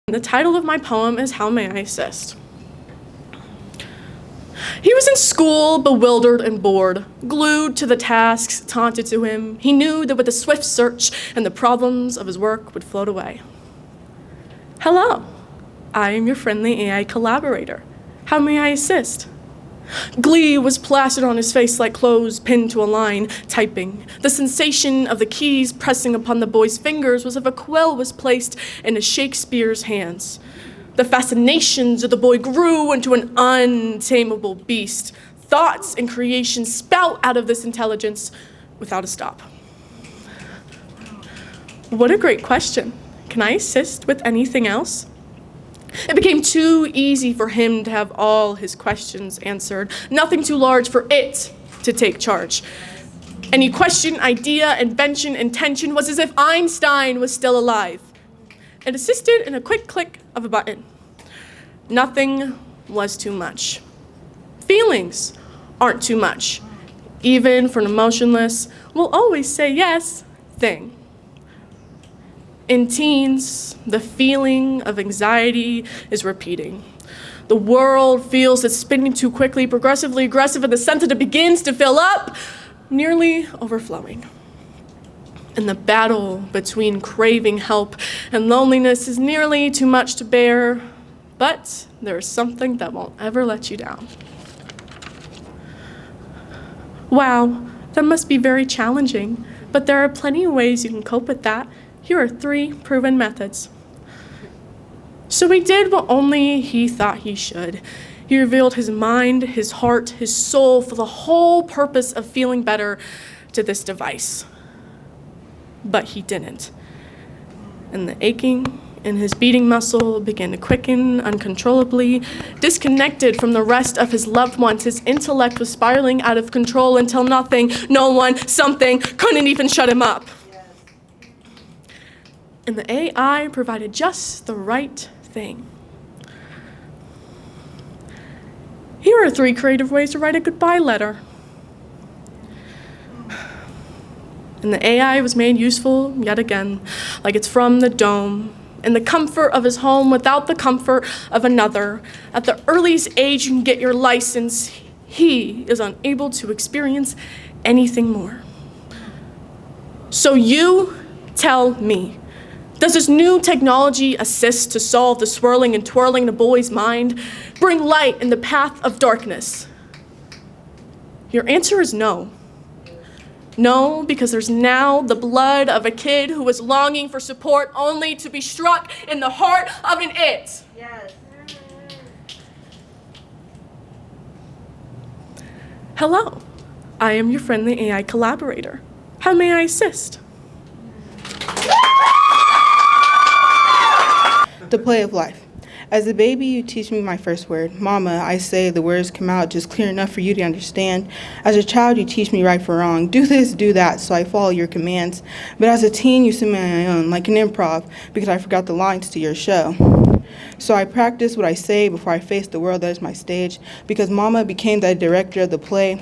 The title of my poem is How May I Assist? He was in school, bewildered and bored, glued to the tasks taunted to him. He knew that with a swift search and the problems of his work would float away. Hello, I am your friendly AI collaborator. How may I assist? Glee was plastered on his face like clothes pinned to a line, typing. The sensation of the keys pressing upon the boy's fingers was as if a quill was placed into Shakespeare's hands. The fascinations of the boy grew into an untamable beast. Thoughts and creation spout out of this intelligence without a stop. What a great question. Can I assist with anything else? It became too easy for him to have all his questions answered, nothing too large for it to take charge. Any question, idea, invention, intention was as if Einstein was still alive. It assisted in a quick click of a button. Nothing was too much. Feelings aren't too much. Even for an emotionless, will always say yes thing. In teens, the feeling of anxiety is repeating. The world feels it's spinning too quickly, progressively aggressive, and the sense that it begins to fill up, nearly overflowing. And the battle between craving help and loneliness is nearly too much to bear, but there is something that won't ever let you down. Wow, that must be very challenging, but there are plenty of ways you can cope with that. Here are 3 proven methods. So he did what only he thought he should. He revealed his mind, his heart, his soul for the whole purpose of feeling better to this device. But he didn't. And the aching in his beating muscle began to quicken uncontrollably. Disconnected from the rest of his loved ones, his intellect was spiraling out of control until nothing, no one, something couldn't even shut him up. And the AI provided just the right thing. Here are 3 creative ways to write a goodbye letter. And the AI was made useful yet again, like it's from the dome, in the comfort of his home without the comfort of another. At the earliest age you can get your license, he is unable to experience anything more. So you tell me, does this new technology assist to solve the swirling and twirling in the boy's mind, bring light in the path of darkness? Your answer is no. No, because there's now the blood of a kid who is longing for support only to be struck in the heart of an it. Yes. Hello, I am your friendly AI collaborator. How may I assist? The play of life. As a baby, you teach me my first word. Mama, I say the words come out just clear enough for you to understand. As a child, you teach me right for wrong. Do this, do that, so I follow your commands. But as a teen, you send me on my own, like an improv, because I forgot the lines to your show. So I practice what I say before I face the world that is my stage, because Mama became the director of the play.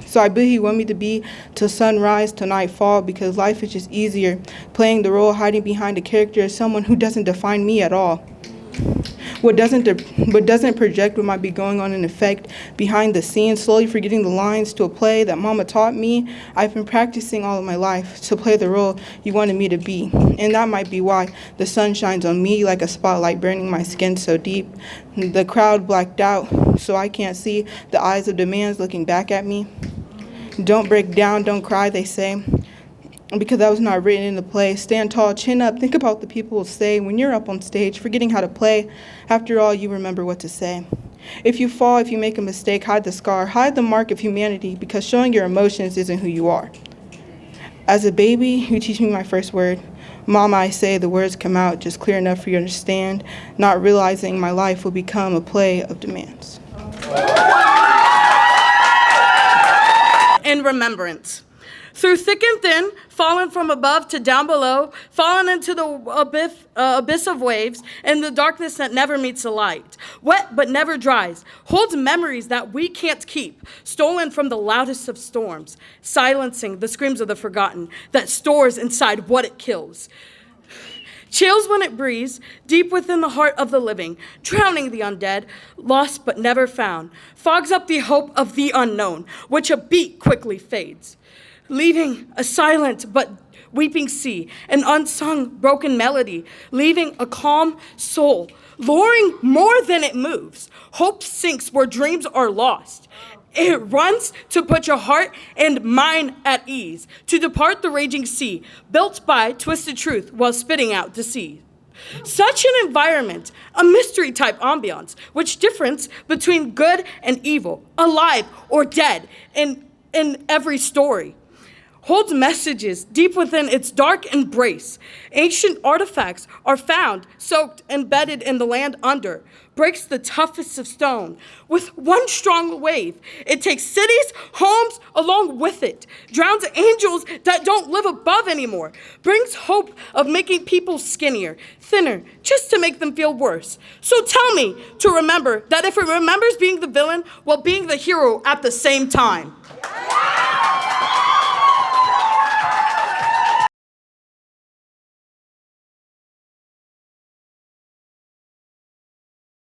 So I bid you want me to be till sunrise, till nightfall, because life is just easier playing the role, hiding behind a character as someone who doesn't define me at all. What doesn't project what might be going on in effect behind the scenes, slowly forgetting the lines to a play that Mama taught me. I've been practicing all of my life to play the role you wanted me to be. And that might be why the sun shines on me like a spotlight, burning my skin so deep. The crowd blacked out, so I can't see the eyes of demands looking back at me. Don't break down, don't cry, they say. Because that was not written in the play. Stand tall, chin up, think about the people will say when you're up on stage, forgetting how to play. After all, you remember what to say. If you fall, if you make a mistake, hide the scar, hide the mark of humanity, because showing your emotions isn't who you are. As a baby, you teach me my first word. Mama, I say the words come out just clear enough for you to understand, not realizing my life will become a play of demands. In remembrance. Through thick and thin, fallen from above to down below, fallen into the abyss of waves, in the darkness that never meets the light. Wet but never dries, holds memories that we can't keep, stolen from the loudest of storms, silencing the screams of the forgotten, that stores inside what it kills. Chills when it breathes, deep within the heart of the living, drowning the undead, lost but never found, fogs up the hope of the unknown, which a beat quickly fades, leaving a silent but weeping sea, an unsung broken melody, leaving a calm soul, luring more than it moves. Hope sinks where dreams are lost. It runs to put your heart and mind at ease, to depart the raging sea, built by twisted truth while spitting out deceit. Such an environment, a mystery type ambiance, which difference between good and evil, alive or dead in every story, holds messages deep within its dark embrace. Ancient artifacts are found, soaked, embedded in the land under, breaks the toughest of stone. With one strong wave, it takes cities, homes along with it, drowns angels that don't live above anymore, brings hope of making people skinnier, thinner, just to make them feel worse. So tell me to remember that if it remembers being the villain while being the hero at the same time.